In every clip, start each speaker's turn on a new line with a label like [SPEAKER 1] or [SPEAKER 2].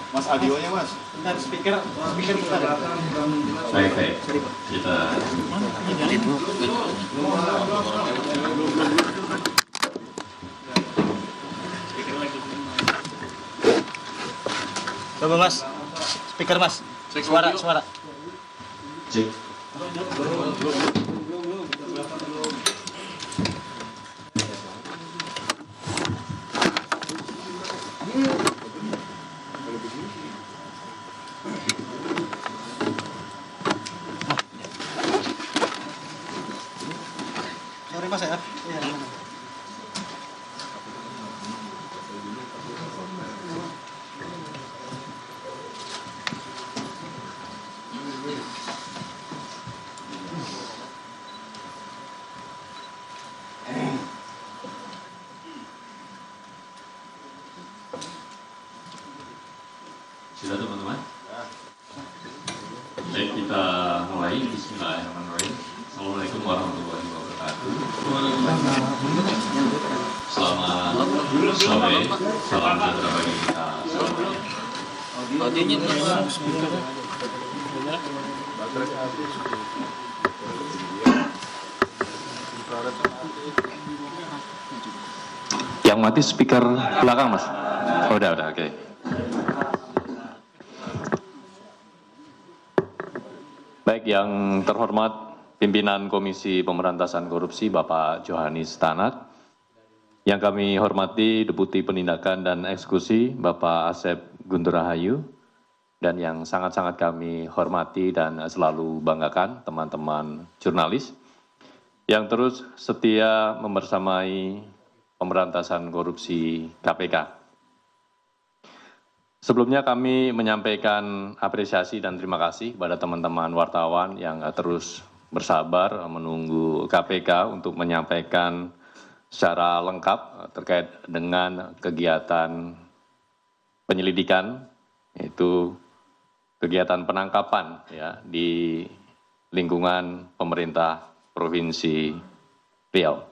[SPEAKER 1] Mas audionya mas.
[SPEAKER 2] Bentar, speaker kita ada.
[SPEAKER 3] Baik. Kita
[SPEAKER 2] Coba mas, speaker mas. Suara.
[SPEAKER 3] cek.
[SPEAKER 2] Sorry mas ya. Iya.
[SPEAKER 3] Sudah teman-teman? Baik, kita mulai. Bismillahirrahmanirrahim. Assalamualaikum warahmatullahi wabarakatuh. Selamat sore, salam sejahtera bagi kita semuanya.
[SPEAKER 4] Audionya
[SPEAKER 3] Yang mati speaker belakang mas? Oh, udah, oke. Baik, yang terhormat pimpinan Komisi Pemberantasan Korupsi Bapak Johanis Tanak, yang kami hormati Deputi Penindakan dan Eksekusi Bapak Asep Guntur Rahayu, dan yang sangat-sangat kami hormati dan selalu banggakan teman-teman jurnalis yang terus setia membersamai pemberantasan korupsi KPK. Sebelumnya kami menyampaikan apresiasi dan terima kasih kepada teman-teman wartawan yang terus bersabar menunggu KPK untuk menyampaikan secara lengkap terkait dengan kegiatan penyelidikan, yaitu kegiatan penangkapan ya, di lingkungan pemerintah Provinsi Riau.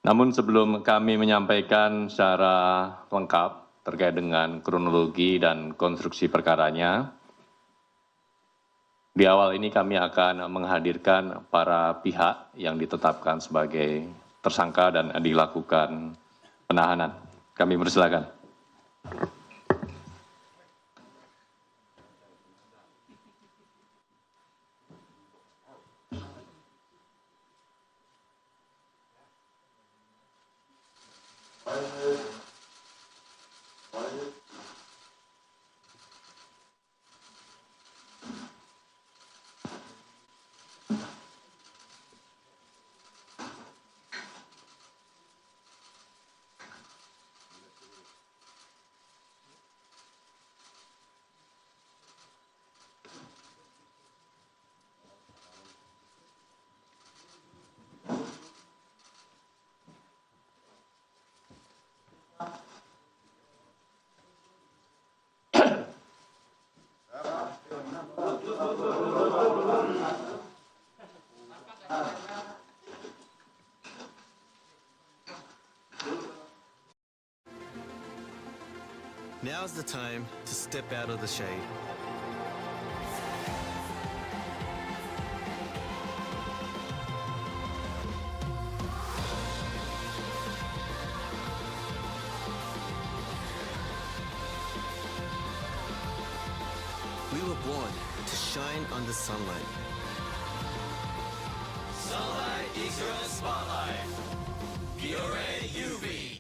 [SPEAKER 3] Namun sebelum kami menyampaikan secara lengkap terkait dengan kronologi dan konstruksi perkaranya, di awal ini kami akan menghadirkan para pihak yang ditetapkan sebagai tersangka dan dilakukan penahanan. Kami persilakan.
[SPEAKER 5] Now's the time to step out of the shade. We were born to shine under sunlight.
[SPEAKER 6] Sunlight is your spotlight. Pure UV.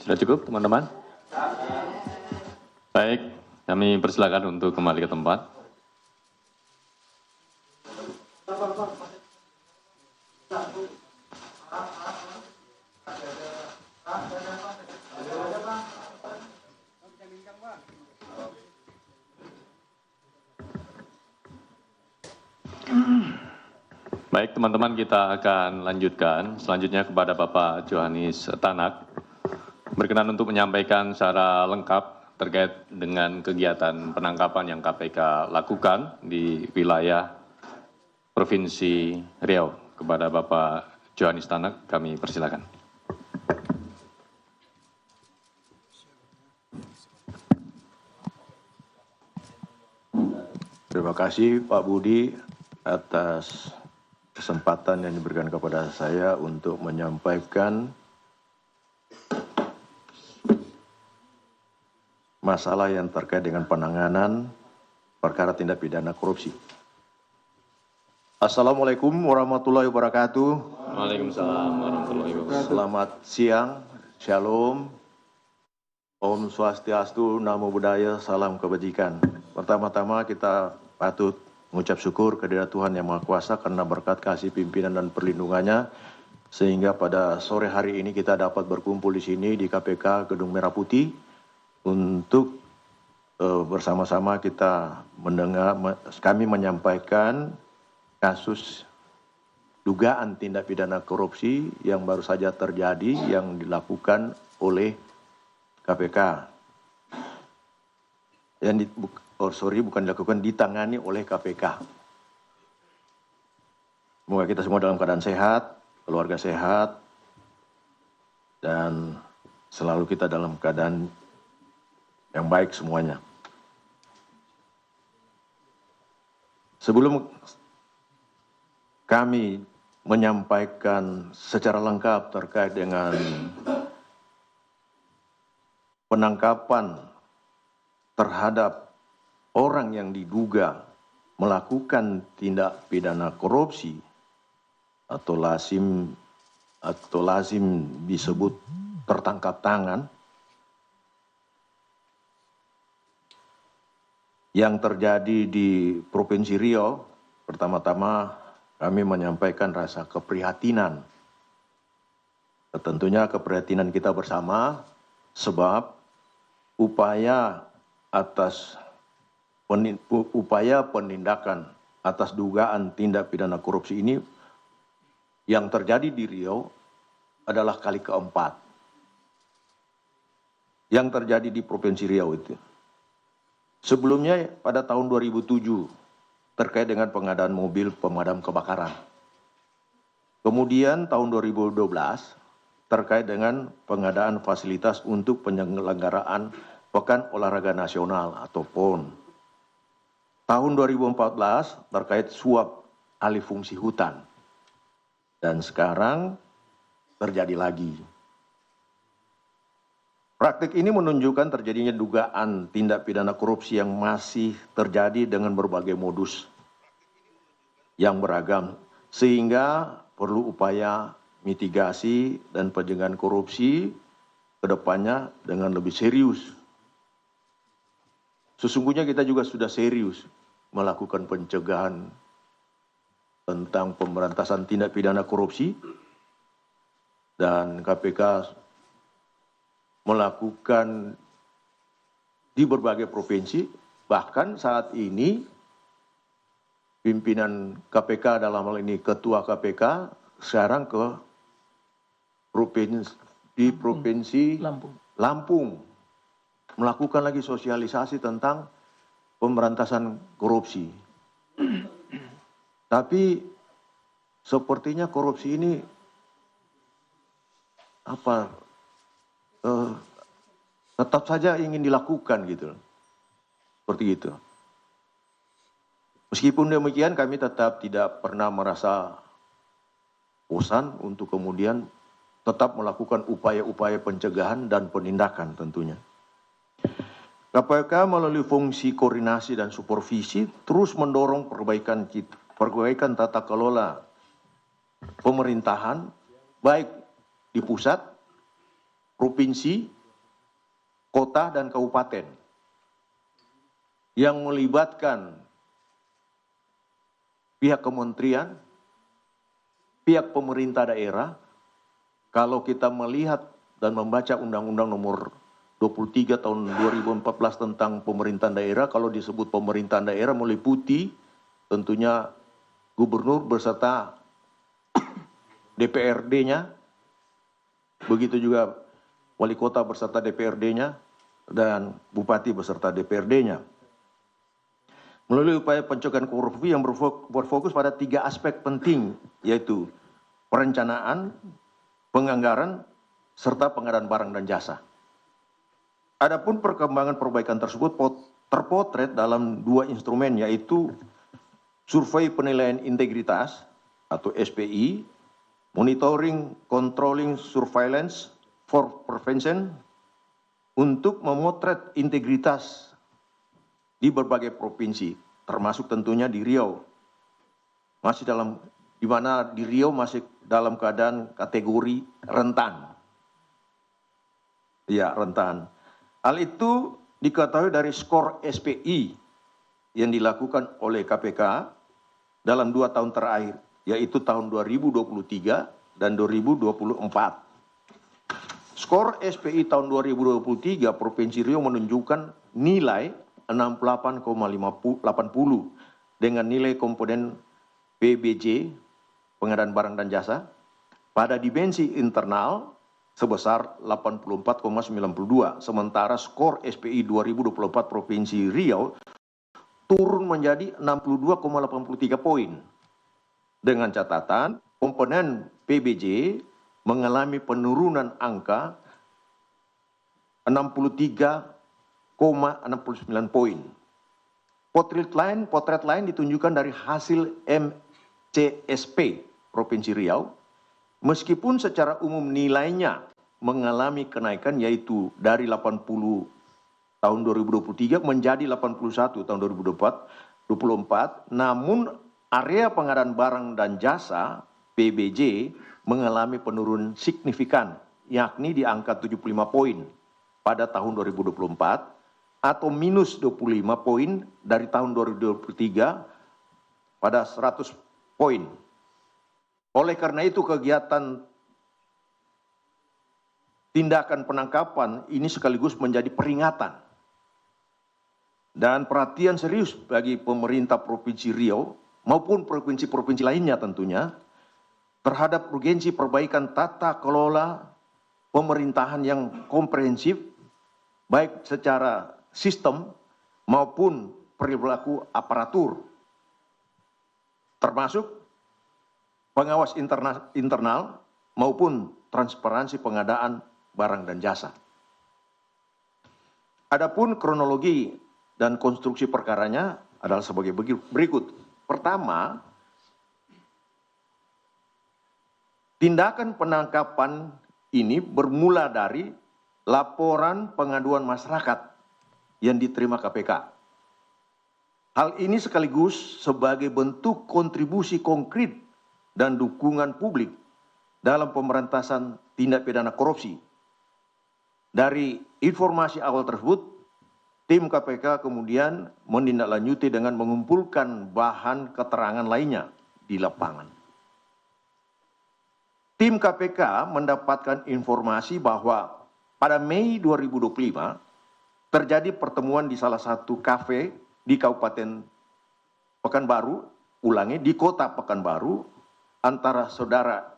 [SPEAKER 3] Sudah cukup, teman-teman? Baik, kami persilakan untuk kembali ke tempat. Baik, teman-teman, kita akan lanjutkan. Selanjutnya kepada Bapak Johanis Tanak. Berkenan untuk menyampaikan secara lengkap terkait dengan kegiatan penangkapan yang KPK lakukan di wilayah Provinsi Riau. Kepada Bapak Johanis Tanak, kami persilakan.
[SPEAKER 4] Terima kasih Pak Budi atas kesempatan yang diberikan kepada saya untuk menyampaikan masalah yang terkait dengan penanganan perkara tindak pidana korupsi. Assalamualaikum warahmatullahi wabarakatuh.
[SPEAKER 3] Waalaikumsalam warahmatullahi wabarakatuh.
[SPEAKER 4] Selamat siang, Shalom, Om Swastiastu, Namo Buddhaya, Salam Kebajikan. Pertama-tama kita patut mengucap syukur kehadirat Tuhan Yang Maha Kuasa karena berkat kasih pimpinan dan perlindungannya sehingga pada sore hari ini kita dapat berkumpul di sini di KPK Gedung Merah Putih untuk bersama-sama kita kami menyampaikan kasus dugaan tindak pidana korupsi yang baru saja terjadi yang dilakukan oleh KPK. Bukan dilakukan, ditangani oleh KPK. Semoga kita semua dalam keadaan sehat, keluarga sehat, dan selalu kita dalam keadaan yang baik semuanya. Sebelum kami menyampaikan secara lengkap terkait dengan penangkapan terhadap orang yang diduga melakukan tindak pidana korupsi atau lazim disebut tertangkap tangan yang terjadi di Provinsi Riau, pertama-tama kami menyampaikan rasa keprihatinan. Tentunya keprihatinan kita bersama sebab upaya penindakan atas dugaan tindak pidana korupsi ini yang terjadi di Riau adalah kali keempat yang terjadi di Provinsi Riau itu. Sebelumnya pada tahun 2007 terkait dengan pengadaan mobil pemadam kebakaran. Kemudian tahun 2012 terkait dengan pengadaan fasilitas untuk penyelenggaraan Pekan Olahraga Nasional atau PON. Tahun 2014 terkait suap alih fungsi hutan. Dan sekarang terjadi lagi. Praktik ini menunjukkan terjadinya dugaan tindak pidana korupsi yang masih terjadi dengan berbagai modus yang beragam. Sehingga perlu upaya mitigasi dan pencegahan korupsi ke depannya dengan lebih serius. Sesungguhnya kita juga sudah serius melakukan pencegahan tentang pemberantasan tindak pidana korupsi dan KPK melakukan di berbagai provinsi, bahkan saat ini pimpinan KPK dalam hal ini Ketua KPK sekarang ke provinsi Lampung melakukan lagi sosialisasi tentang pemberantasan korupsi. Tapi sepertinya korupsi ini tetap saja ingin dilakukan gitu. Seperti itu. Meskipun demikian kami tetap tidak pernah merasa bosan untuk kemudian tetap melakukan upaya-upaya pencegahan dan penindakan tentunya. KPK melalui fungsi koordinasi dan supervisi terus mendorong perbaikan tata kelola pemerintahan baik di pusat, provinsi, kota, dan kabupaten yang melibatkan pihak kementerian, pihak pemerintah daerah. Kalau kita melihat dan membaca Undang-Undang Nomor 23 tahun 2014 tentang pemerintahan daerah, kalau disebut pemerintahan daerah meliputi tentunya gubernur beserta DPRD-nya, begitu juga wali kota beserta DPRD-nya, dan bupati beserta DPRD-nya. Melalui upaya pencegahan korupsi yang berfokus pada 3 aspek penting, yaitu perencanaan, penganggaran, serta pengadaan barang dan jasa. Adapun perkembangan perbaikan tersebut terpotret dalam 2 instrumen, yaitu survei penilaian integritas atau SPI, monitoring, controlling, surveillance for prevention, untuk memotret integritas di berbagai provinsi, termasuk tentunya di Riau. Di mana di Riau masih dalam keadaan kategori rentan. Ya, rentan. Hal itu diketahui dari skor SPI yang dilakukan oleh KPK dalam 2 tahun terakhir, yaitu tahun 2023 dan 2024. Skor SPI tahun 2023 Provinsi Riau menunjukkan nilai 68,80 dengan nilai komponen PBJ, pengadaan barang dan jasa, pada dimensi internal sebesar 84,92. Sementara skor SPI 2024 Provinsi Riau turun menjadi 62,83 poin. Dengan catatan, komponen PBJ mengalami penurunan angka 63,69 poin. Potret lain ditunjukkan dari hasil MCSP Provinsi Riau, meskipun secara umum nilainya mengalami kenaikan, yaitu dari 80 tahun 2023 menjadi 81 tahun 2024, namun area pengadaan barang dan jasa PBJ mengalami penurunan signifikan, yakni di angka 75 poin pada tahun 2024 atau minus 25 poin dari tahun 2023 pada 100 poin. Oleh karena itu kegiatan tindakan penangkapan ini sekaligus menjadi peringatan dan perhatian serius bagi pemerintah Provinsi Riau maupun provinsi-provinsi lainnya tentunya terhadap urgensi perbaikan tata kelola pemerintahan yang komprehensif baik secara sistem maupun perilaku aparatur, termasuk pengawas internal maupun transparansi pengadaan barang dan jasa. Adapun kronologi dan konstruksi perkaranya adalah sebagai berikut. Pertama, tindakan penangkapan ini bermula dari laporan pengaduan masyarakat yang diterima KPK. Hal ini sekaligus sebagai bentuk kontribusi konkret dan dukungan publik dalam pemberantasan tindak pidana korupsi. Dari informasi awal tersebut, tim KPK kemudian menindaklanjuti dengan mengumpulkan bahan keterangan lainnya di lapangan. Tim KPK mendapatkan informasi bahwa pada Mei 2025 terjadi pertemuan di salah satu kafe di Kabupaten Pekanbaru, di kota Pekanbaru, antara saudara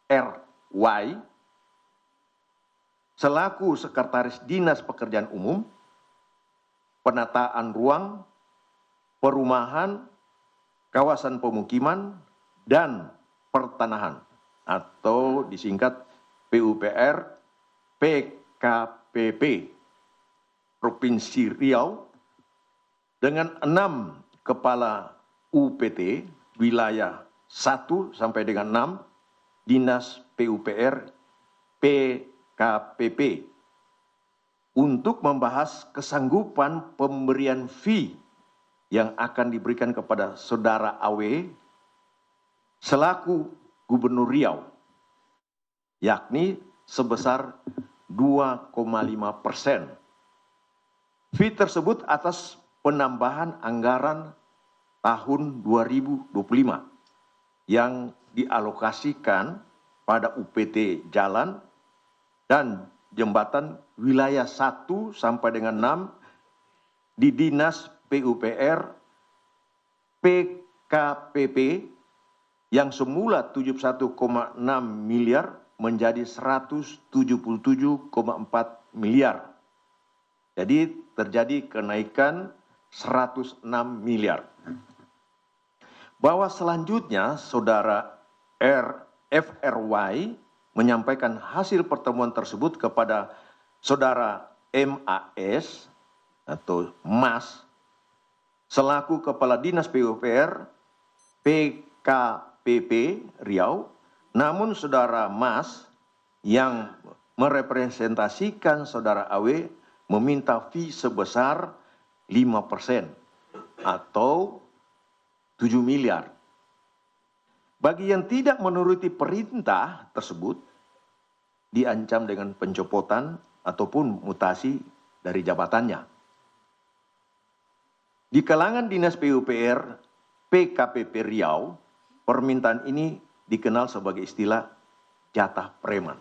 [SPEAKER 4] FRY selaku Sekretaris Dinas Pekerjaan Umum, Penataan Ruang, Perumahan, Kawasan Pemukiman, dan Pertanahan atau disingkat PUPR PKPP Provinsi Riau dengan 6 kepala UPT wilayah 1 sampai dengan 6 Dinas PUPR PKPP untuk membahas kesanggupan pemberian fee yang akan diberikan kepada saudara AW selaku Gubernur Riau, yakni sebesar 2,5%. Fee tersebut atas penambahan anggaran tahun 2025 yang dialokasikan pada UPT jalan dan jembatan wilayah 1 sampai dengan 6 di Dinas PUPR PKPP yang semula 71,6 miliar menjadi 177,4 miliar. Jadi terjadi kenaikan 106 miliar. Bahwa selanjutnya saudara FRY menyampaikan hasil pertemuan tersebut kepada saudara MAS atau MAS selaku Kepala Dinas PUPR PKPP Riau, namun saudara MAS yang merepresentasikan saudara AW meminta fee sebesar 5% atau 7 miliar. Bagi yang tidak menuruti perintah tersebut, diancam dengan pencopotan ataupun mutasi dari jabatannya. Di kalangan Dinas PUPR PKPP Riau, permintaan ini dikenal sebagai istilah jatah preman.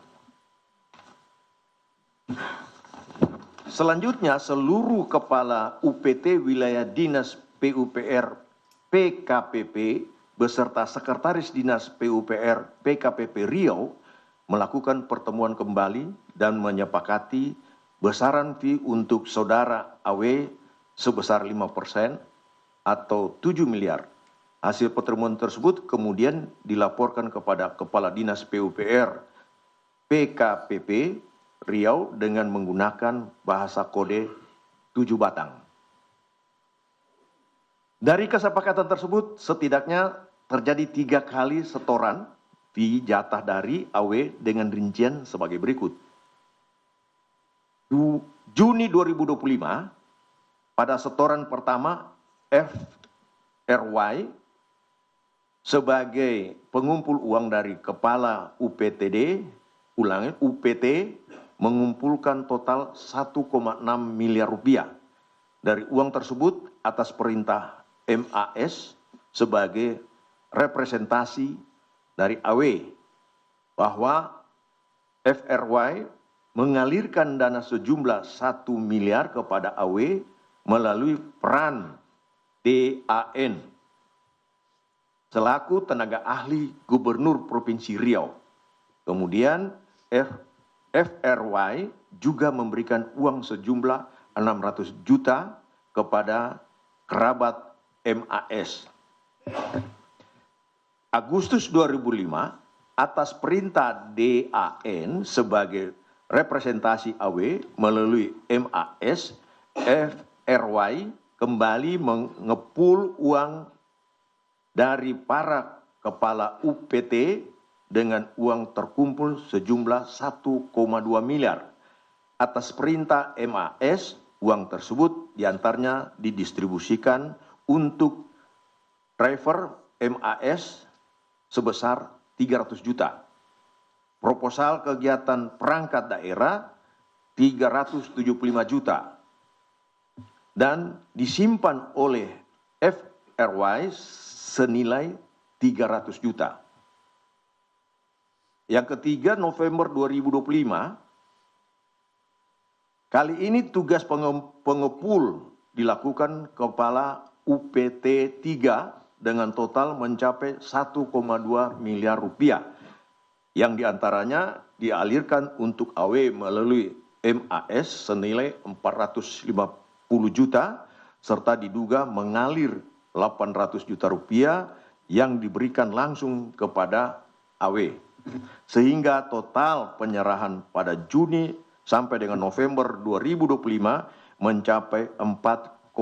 [SPEAKER 4] Selanjutnya, seluruh kepala UPT wilayah Dinas PUPR PKPP beserta Sekretaris Dinas PUPR PKPP Riau melakukan pertemuan kembali dan menyepakati besaran fee untuk saudara AW sebesar 5% atau 7 miliar. Hasil pertemuan tersebut kemudian dilaporkan kepada Kepala Dinas PUPR PKPP Riau dengan menggunakan bahasa kode 7 batang. Dari kesepakatan tersebut setidaknya terjadi 3 kali setoran fee jatah dari AW dengan rincian sebagai berikut. Juni 2025 pada setoran pertama FRY sebagai pengumpul uang dari kepala UPT mengumpulkan total 1,6 miliar rupiah. Dari uang tersebut atas perintah MAS sebagai representasi dari AW bahwa FRY mengalirkan dana sejumlah 1 miliar kepada AW melalui peran DAN selaku tenaga ahli Gubernur Provinsi Riau. Kemudian FRY juga memberikan uang sejumlah 600 juta kepada kerabat MAS. Agustus 2005, atas perintah DAN sebagai representasi AW melalui MAS, FRY kembali mengepul uang dari para kepala UPT dengan uang terkumpul sejumlah 1,2 miliar. Atas perintah MAS, uang tersebut diantaranya didistribusikan untuk driver MAS sebesar 300 juta. Proposal kegiatan perangkat daerah 375 juta. Dan disimpan oleh FRY senilai 300 juta. Yang ketiga, November 2025, kali ini tugas pengepul dilakukan kepala UPT 3 dengan total mencapai 1,2 miliar rupiah yang diantaranya dialirkan untuk AW melalui MAS senilai 450 juta serta diduga mengalir 800 juta rupiah yang diberikan langsung kepada AW. Sehingga total penyerahan pada Juni sampai dengan November 2025 mencapai 4,05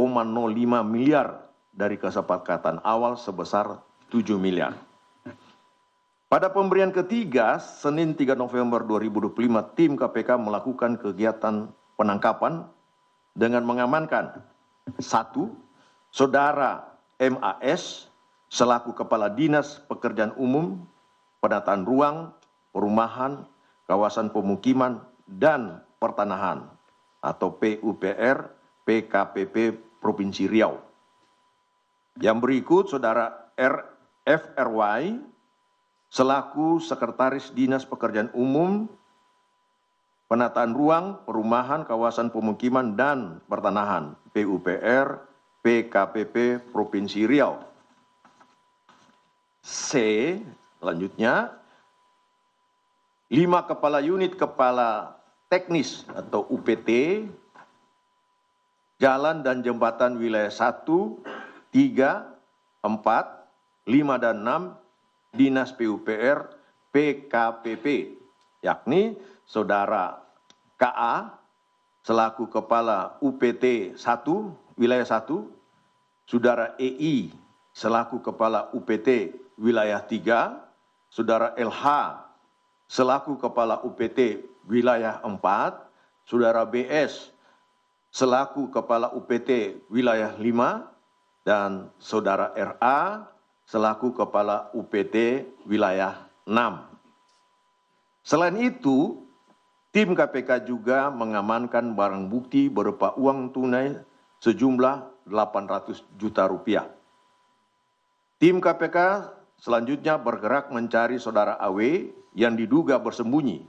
[SPEAKER 4] miliar dari kesepakatan awal sebesar 7 miliar. Pada pemberian ketiga, Senin 3 November 2025, tim KPK melakukan kegiatan penangkapan dengan mengamankan 1. Saudara MAS selaku Kepala Dinas Pekerjaan Umum, Penataan Ruang, Perumahan, Kawasan Pemukiman, dan Pertanahan atau PUPR PKPP Provinsi Riau. Yang berikut saudara FRY selaku Sekretaris Dinas Pekerjaan Umum, Penataan Ruang, Perumahan, Kawasan Pemukiman, dan Pertanahan PUPR PKPP Provinsi Riau. C. selanjutnya 5 kepala unit kepala teknis atau UPT, jalan dan jembatan wilayah 1, 3, 4, 5, dan 6, Dinas PUPR, PKPP, yakni Saudara KA, selaku Kepala UPT 1, wilayah 1, Saudara EI, selaku Kepala UPT wilayah 3, Saudara LH, selaku Kepala UPT wilayah 4, Saudara BS, selaku Kepala UPT wilayah 5, dan Saudara RA, selaku Kepala UPT wilayah 6. Selain itu, tim KPK juga mengamankan barang bukti berupa uang tunai sejumlah 800 juta rupiah. Tim KPK selanjutnya bergerak mencari Saudara AW yang diduga bersembunyi.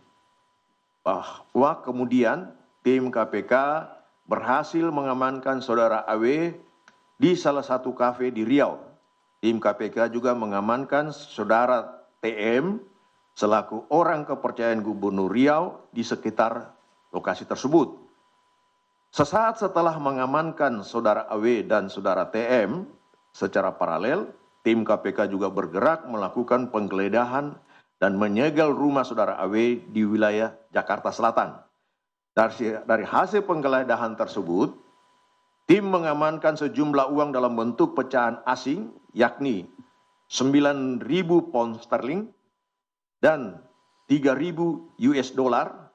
[SPEAKER 4] Bahwa kemudian tim KPK berhasil mengamankan Saudara AW di salah satu kafe di Riau. Tim KPK juga mengamankan Saudara TM selaku orang kepercayaan Gubernur Riau di sekitar lokasi tersebut. Sesaat setelah mengamankan Saudara AW dan Saudara TM secara paralel, tim KPK juga bergerak melakukan penggeledahan dan menyegel rumah Saudara AW di wilayah Jakarta Selatan. Dari hasil penggeledahan tersebut, tim mengamankan sejumlah uang dalam bentuk pecahan asing, yakni 9.000 pound sterling dan 3.000 US dollar,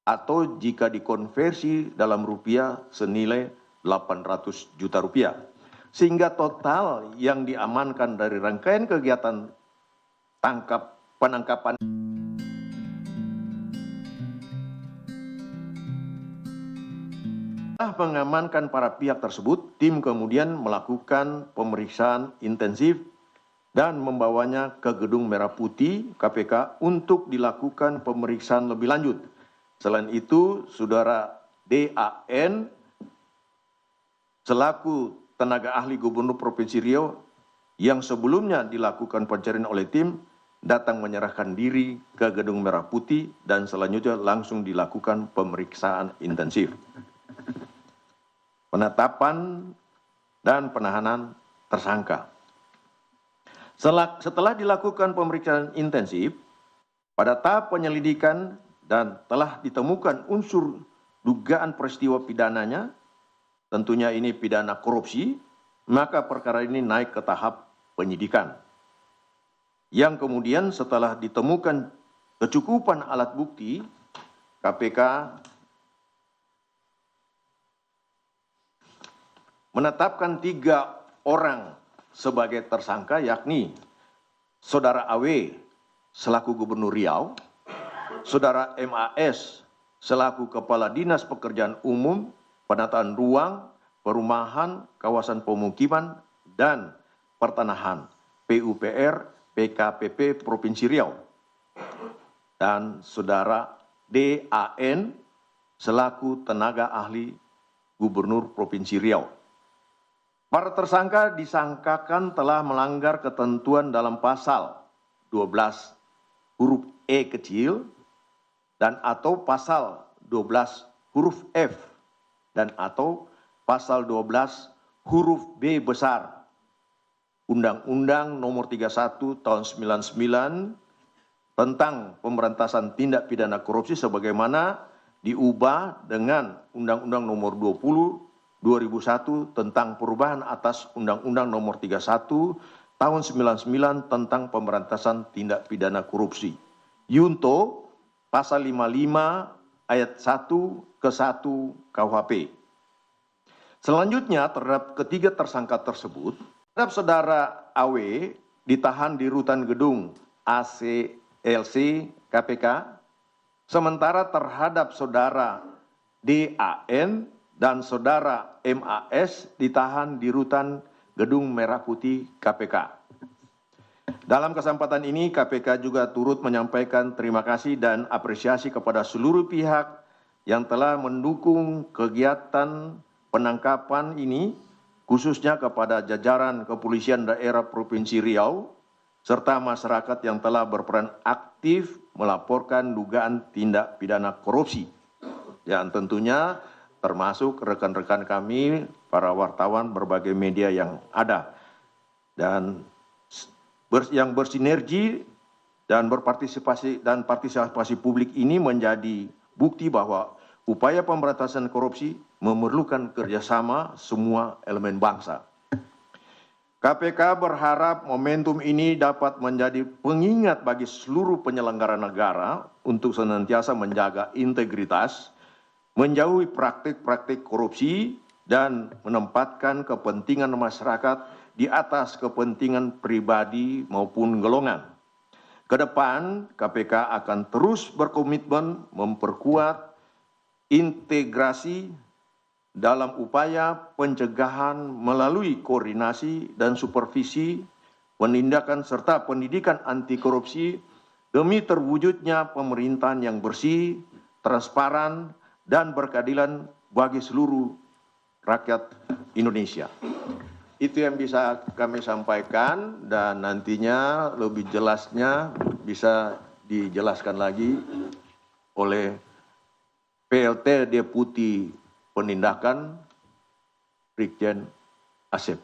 [SPEAKER 4] atau jika dikonversi dalam rupiah senilai 800 juta rupiah. Sehingga total yang diamankan dari rangkaian kegiatan penangkapan mengamankan para pihak tersebut, tim kemudian melakukan pemeriksaan intensif dan membawanya ke Gedung Merah Putih KPK untuk dilakukan pemeriksaan lebih lanjut. Selain itu, Saudara DAN selaku tenaga ahli Gubernur Provinsi Riau yang sebelumnya dilakukan pencarian oleh tim datang menyerahkan diri ke Gedung Merah Putih dan selanjutnya langsung dilakukan pemeriksaan intensif. Penetapan dan penahanan tersangka. Setelah dilakukan pemeriksaan intensif, pada tahap penyelidikan dan telah ditemukan unsur dugaan peristiwa pidananya, tentunya ini pidana korupsi, maka perkara ini naik ke tahap penyidikan. Yang kemudian setelah ditemukan kecukupan alat bukti, KPK menetapkan 3 orang sebagai tersangka, yakni Saudara AW selaku Gubernur Riau, Saudara MAS selaku Kepala Dinas Pekerjaan Umum, Penataan Ruang, Perumahan, Kawasan Pemukiman, dan Pertanahan, PUPR, PKPP Provinsi Riau, dan Saudara DAN selaku tenaga ahli Gubernur Provinsi Riau. Para tersangka disangkakan telah melanggar ketentuan dalam pasal 12 huruf E kecil dan atau pasal 12 huruf F dan atau pasal 12 huruf B besar Undang-Undang Nomor 31 Tahun 99 tentang pemberantasan tindak pidana korupsi sebagaimana diubah dengan Undang-Undang Nomor 20/2001 tentang perubahan atas Undang-Undang Nomor 31 Tahun 99 tentang pemberantasan tindak pidana korupsi. Yunto pasal 55 ayat 1 ke 1 KUHP. Selanjutnya terhadap ketiga tersangka tersebut, terhadap Saudara AW ditahan di rutan gedung ACLC KPK, sementara terhadap Saudara DAN dan Saudara MAS ditahan di rutan Gedung Merah Putih KPK. Dalam kesempatan ini KPK juga turut menyampaikan terima kasih dan apresiasi kepada seluruh pihak yang telah mendukung kegiatan penangkapan ini, khususnya kepada jajaran Kepolisian Daerah Provinsi Riau, serta masyarakat yang telah berperan aktif melaporkan dugaan tindak pidana korupsi. Yang tentunya termasuk rekan-rekan kami, para wartawan berbagai media yang ada. Dan yang bersinergi dan partisipasi publik ini menjadi bukti bahwa upaya pemberantasan korupsi memerlukan kerjasama semua elemen bangsa. KPK berharap momentum ini dapat menjadi pengingat bagi seluruh penyelenggara negara untuk senantiasa menjaga integritas, menjauhi praktik-praktik korupsi, dan menempatkan kepentingan masyarakat di atas kepentingan pribadi maupun golongan. Kedepan, KPK akan terus berkomitmen memperkuat integrasi dalam upaya pencegahan melalui koordinasi dan supervisi, penindakan serta pendidikan anti korupsi demi terwujudnya pemerintahan yang bersih, transparan, dan berkeadilan bagi seluruh rakyat Indonesia. Itu yang bisa kami sampaikan, dan nantinya lebih jelasnya bisa dijelaskan lagi oleh PLT Deputi Penindakan Brigjen Asep.